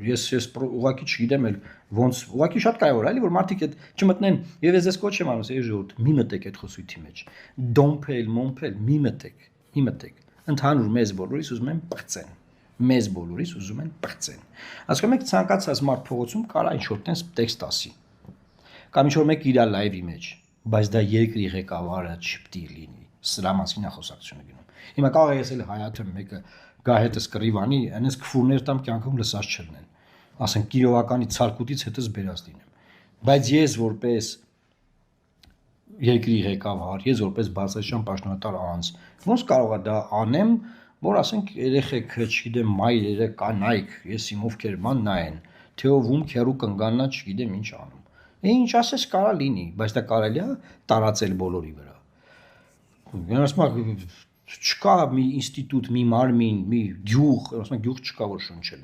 ես ուղղակի չգիտեմ էլ ոնց ուղղակի շատ կարևոր է էլի որ մարդիկ այդ չմտնեն եւ ես քո չեմ անում ես ժողովուրդ մի մտեք այդ խոսույթի մեջ դոմփել մոմփել մի մտեք ընդհանուր մեզ բոլորիս ուզում են պղծեն մեզ բոլորիս ուզում են պղծեն հասկանում եք ցանկացած մարդ փողոցում կարա ինչ-որ տես տեքստ ասի կամ ինչ-որ մեկ իր լայվի մեջ բայց դա երկրի ղեկավարը չպետք է լինի սրա մասին է խոսակցությունը գնում հիմա կարող է ես էլ հայաթեմ մեկը գա հետս կռիվանի այնպես քֆուրներ տամ կյանքում լսած չլինեն ասեն Կիրովականի ցարկուտից հետս բերած լինեմ բայց ես որպես երկրի ղեկավար ես որպես բացասական պաշտոնատար անձ ոնց կարող է դա անեմ որ ասենք երեխեք չգիտեմ մայրերը կանայք ես իմ ովքեր ման նայեն թե ով ում քերու կնգաննա չգիտեմ ինչ անում ինչ ասես կարա լինի բայց դա կարելի է տարածել բոլորի վրա ասում չկա մի ինստիտուտ մի մարմին մի գյուղ ասում գյուղ չկա որ շունչ չլինի